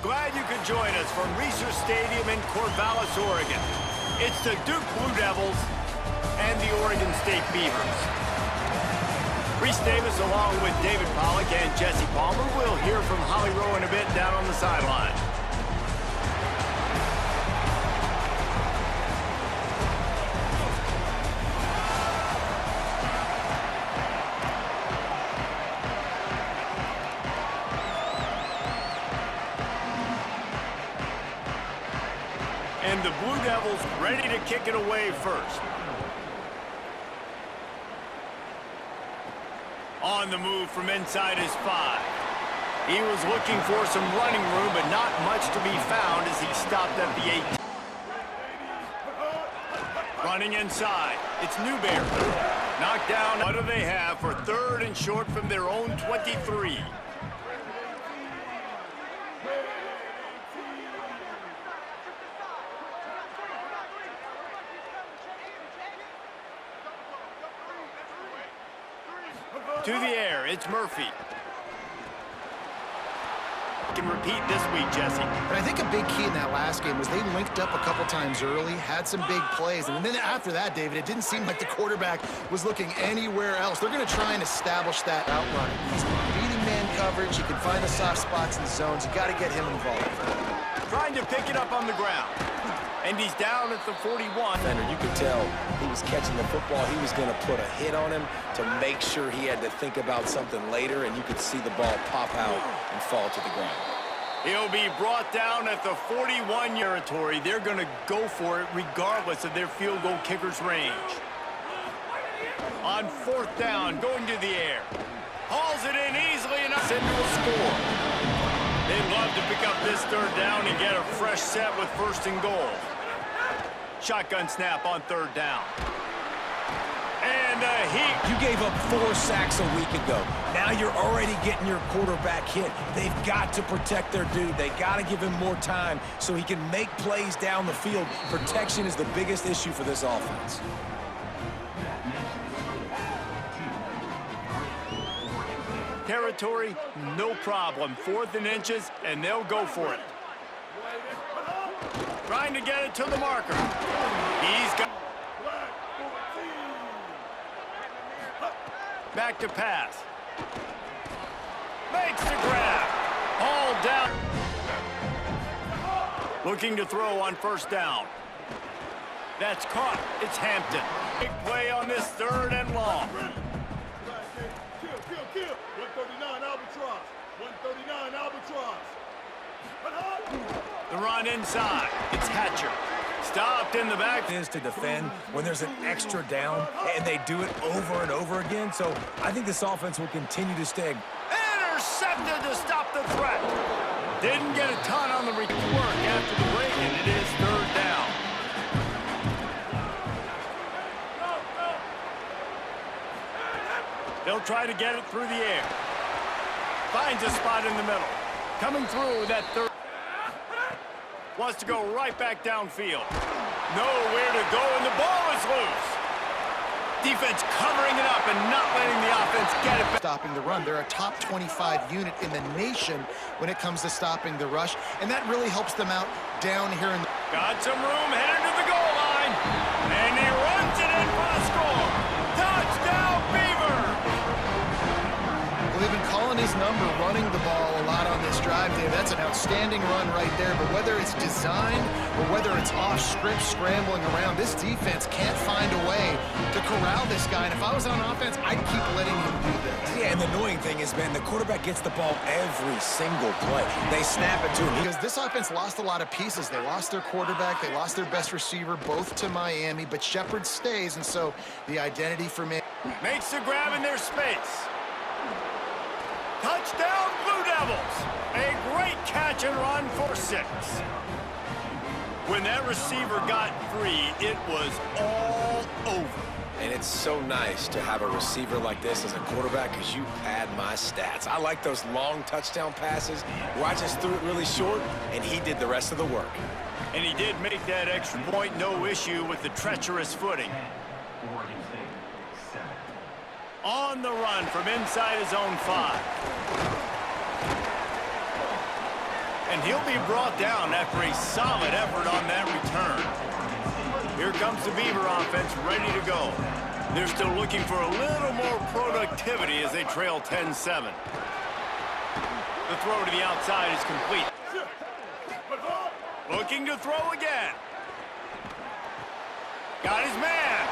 Glad you could join us from Reser Stadium in Corvallis, Oregon. It's the Duke Blue Devils and the Oregon State Beavers. Reese Davis, along with David Pollack and Jesse Palmer, will hear from Holly Rowe in a bit down on the sideline. And the Blue Devils ready to kick it away first. On the move from inside his 5. He was looking for some running room, but not much to be found as he stopped at the 8. Running inside, it's Newberry. Knocked down. What do they have for 3rd and short from their own 23? To the air, it's Murphy. Can repeat this week, Jesse. But I think a big key in that last game was they linked up a couple times early, had some big plays, and then after that, David, it didn't seem like the quarterback was looking anywhere else. They're going to try and establish that out running. He's beating man coverage. He can find the soft spots in the zones. You got to get him involved. Trying to pick it up on the ground. And he's down at the 41. You could tell he was catching the football. He was going to put a hit on him to make sure he had to think about something later, and you could see the ball pop out and fall to the ground. He'll be brought down at the 41 territory. They're going to go for it regardless of their field goal kicker's range. On 4th down, going to the air. Hauls it in easily enough. Into a score. They'd love to pick up this 3rd down and get a fresh set with 1st and goal. Shotgun snap on 3rd down. And You gave up 4 sacks a week ago. Now you're already getting your quarterback hit. They've got to protect their dude. They got to give him more time so he can make plays down the field. Protection is the biggest issue for this offense. territory, no problem. 4th and inches, and they'll go for it. Trying to get it to the marker. He's got... Back to pass. Makes the grab. All down. Looking to throw on 1st down. That's caught. It's Hampton. Big play on this 3rd and long. Kill. 139 Albatross. 139 Albatross. The run inside. It's Hatcher. Stopped in the back. Is to defend when there's an extra down, and they do it over and over again. So I think this offense will continue to stay. Intercepted to stop the threat. Didn't get a ton on the work after the break, and it is 3rd down. They'll try to get it through the air. Finds a spot in the middle. Coming through that 3rd. Wants to go right back downfield. Nowhere to go, and the ball is loose. Defense covering it up and not letting the offense get it back. Stopping the run. They're a top 25 unit in the nation when it comes to stopping the rush, and that really helps them out down here in the... Got some room, headed to the goal line, and he runs it in for the score. Touchdown, Beaver! Well, they've been calling his number, running the ball a lot on this drive, Dave. That's an outstanding run right there, but whether it's designed or whether it's off script, scrambling around, this defense can't find a way to corral this guy, and if I was on offense, I'd keep letting him do this. Yeah, and the annoying thing is, man, the quarterback gets the ball every single play. They snap it to him. Because this offense lost a lot of pieces. They lost their quarterback, they lost their best receiver, both to Miami, but Shepard stays, and so the identity for me... Makes the grab in their space. Touchdown, Blue Devils! A great catch and run for 6. When that receiver got free, it was all over. And it's so nice to have a receiver like this as a quarterback because you pad my stats. I like those long touchdown passes where I just threw it really short, and he did the rest of the work. And he did make that extra point, no issue with the treacherous footing. On the run from inside his own 5. And he'll be brought down after a solid effort on that return. Here comes the Beaver offense ready to go. They're still looking for a little more productivity as they trail 10-7. The throw to the outside is complete. Looking to throw again. Got his man.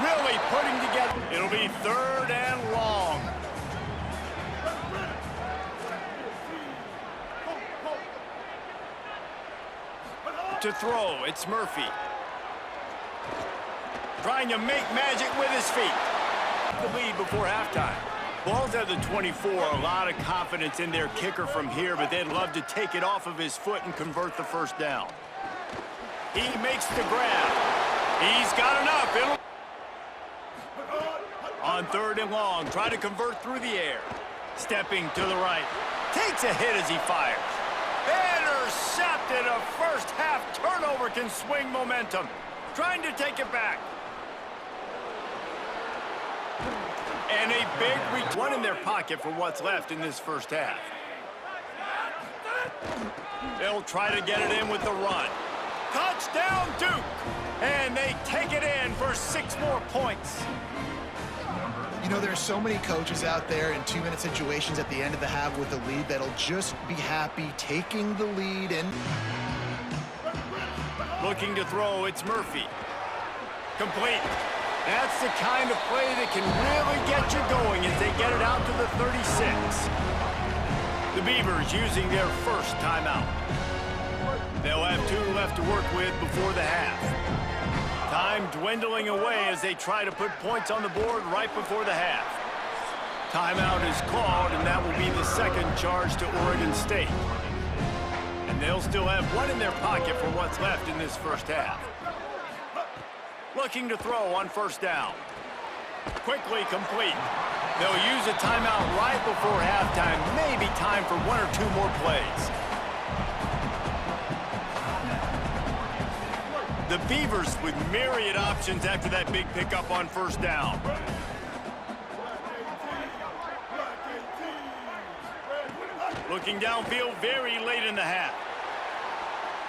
Really putting together. It'll be 3rd and long. To throw, it's Murphy. Trying to make magic with his feet. The lead before halftime. Ball's at the 24, a lot of confidence in their kicker from here, but they'd love to take it off of his foot and convert the first down. He makes the grab. He's got enough. On 3rd and long, try to convert through the air. Stepping to the right. Takes a hit as he fires. Intercepted. A first half turnover can swing momentum. Trying to take it back. And a big one in their pocket for what's left in this first half. They'll try to get it in with the run. Touchdown, Duke! And they take it in for 6 more points. You know, there are so many coaches out there in 2-minute situations at the end of the half with the lead that'll just be happy taking the lead and... Looking to throw, it's Murphy. Complete. That's the kind of play that can really get you going as they get it out to the 36. The Beavers using their first timeout. They'll have 2 left to work with before the half. Time dwindling away as they try to put points on the board right before the half. Timeout is called, and that will be the second charge to Oregon State. And they'll still have 1 in their pocket for what's left in this first half. Looking to throw on first down. Quickly complete. They'll use a timeout right before halftime. Maybe time for 1 or 2 more plays. The Beavers with myriad options after that big pickup on first down. Looking downfield very late in the half.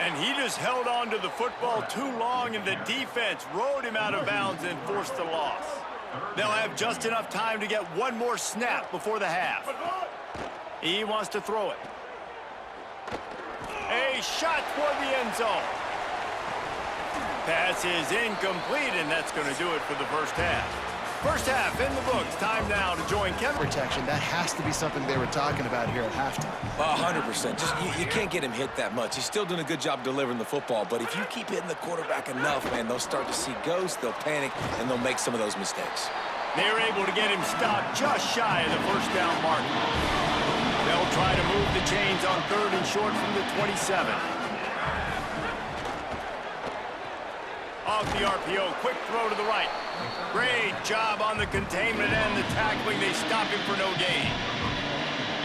And he just held on to the football too long, and the defense rode him out of bounds and forced the loss. They'll have just enough time to get 1 more snap before the half. He wants to throw it. A shot toward the end zone. Pass is incomplete, and that's going to do it for the first half. First half in the books. Time now to join Kevin. Protection, that has to be something they were talking about here at halftime. 100%. Just you can't get him hit that much. He's still doing a good job delivering the football, but if you keep hitting the quarterback enough, man, they'll start to see ghosts, they'll panic, and they'll make some of those mistakes. They're able to get him stopped just shy of the first down mark. They'll try to move the chains on 3rd and short from the 27. Off the RPO, quick throw to the right. Great job on the containment and the tackling. They stop him for no gain.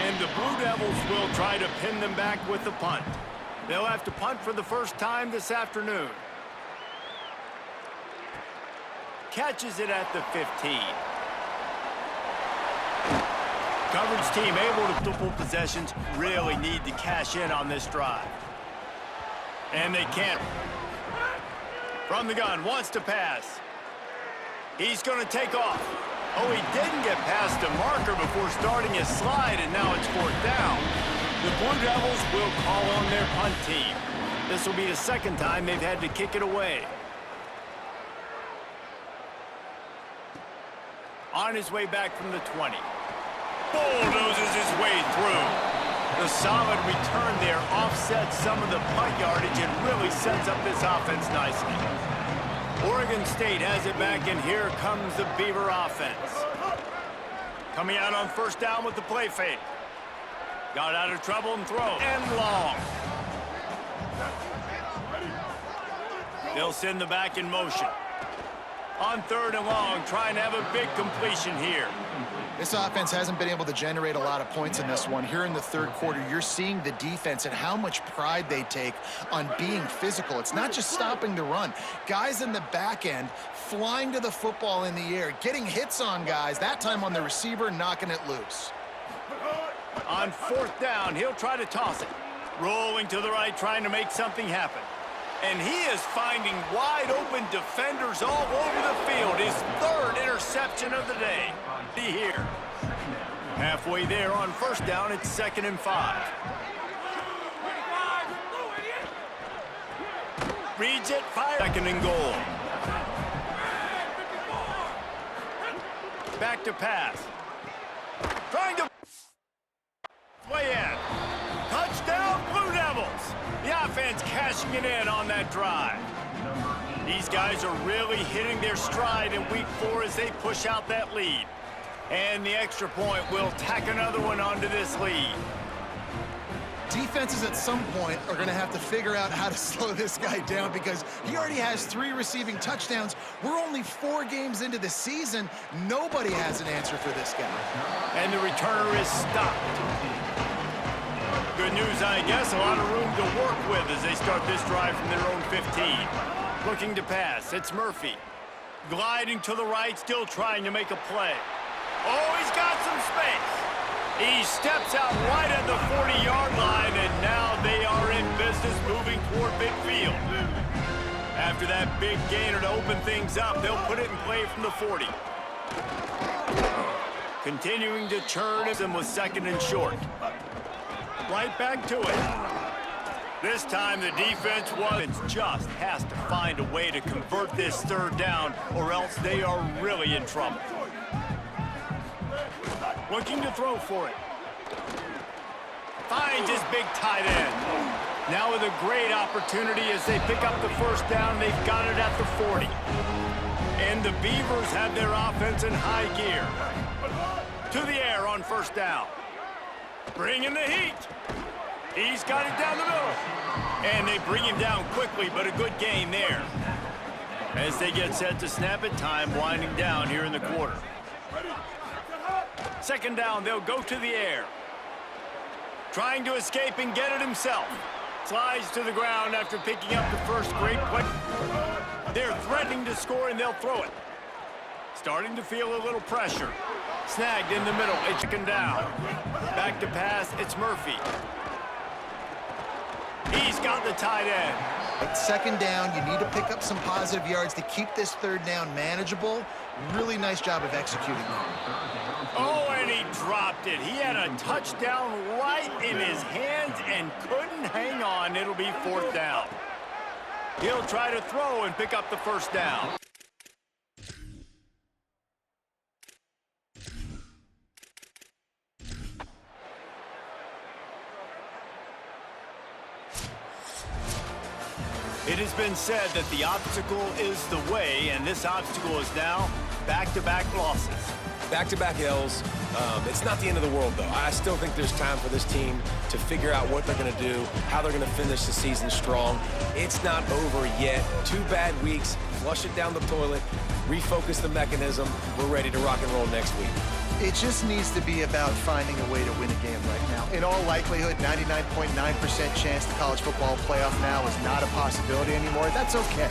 And the Blue Devils will try to pin them back with the punt. They'll have to punt for the first time this afternoon. Catches it at the 15. Coverage team able to multiple possessions really need to cash in on this drive. And they can't. From the gun, wants to pass. He's going to take off. Oh, he didn't get past the marker before starting his slide, and now it's 4th down. The Blue Devils will call on their punt team. This will be the 2nd time they've had to kick it away. On his way back from the 20. Bulldozes his way through. The solid return there offsets some of the punt yardage and really sets up this offense nicely. Oregon State has it back, and here comes the Beaver offense. Coming out on first down with the play fake. Got out of trouble and throw. And long. They'll send the back in motion. On 3rd and long, trying to have a big completion here. This offense hasn't been able to generate a lot of points in this one. Here in the 3rd quarter, you're seeing the defense and how much pride they take on being physical. It's not just stopping the run. Guys in the back end flying to the football in the air, getting hits on guys, that time on the receiver, knocking it loose. On 4th down, he'll try to toss it. Rolling to the right, trying to make something happen. And he is finding wide-open defenders all over the field. His third interception of the day. Here. Halfway there on first down, it's 2nd and 5. Reads it, fire. 2nd and goal. Back to pass. Trying to play in. Touchdown, Blue Devils. The offense cashing it in on that drive. These guys are really hitting their stride in week 4 as they push out that lead. And the extra point will tack another one onto this lead. Defenses at some point are going to have to figure out how to slow this guy down because he already has 3 receiving touchdowns. We're only 4 games into the season. Nobody has an answer for this guy. And the returner is stopped. Good news, I guess. A lot of room to work with as they start this drive from their own 15. Looking to pass. It's Murphy. Gliding to the right, still trying to make a play. Oh, he's got some space. He steps out right at the 40-yard line, and now they are in business moving toward midfield. After that big gainer to open things up, they'll put it in play from the 40. Continuing to churn them with 2nd and short. Right back to it. This time the defense just has to find a way to convert this 3rd down, or else they are really in trouble. Looking to throw for it. Finds his big tight end. Now with a great opportunity as they pick up the 1st down. They've got it at the 40. And the Beavers have their offense in high gear. To the air on 1st down. Bringing the heat. He's got it down the middle. And they bring him down quickly, but a good gain there. As they get set to snap it, time winding down here in the quarter. 2nd down, they'll go to the air. Trying to escape and get it himself. Slides to the ground after picking up the first great play. They're threatening to score, and they'll throw it. Starting to feel a little pressure. Snagged in the middle, it's 2nd down. Back to pass, it's Murphy. He's got the tight end. At 2nd down, you need to pick up some positive yards to keep this 3rd down manageable. Really nice job of executing that. Oh, and he dropped it. He had a touchdown right in his hands and couldn't hang on. It'll be 4th down. He'll try to throw and pick up the 1st down. It has been said that the obstacle is the way, and this obstacle is now back-to-back losses. Back-to-back L's. It's not the end of the world, though. I still think there's time for this team to figure out what they're going to do, how they're going to finish the season strong. It's not over yet. 2 bad weeks. Flush it down the toilet. Refocus the mechanism. We're ready to rock and roll next week. It just needs to be about finding a way to win a game right now. In all likelihood, 99.9% chance the college football playoff now is not a possibility anymore. That's okay.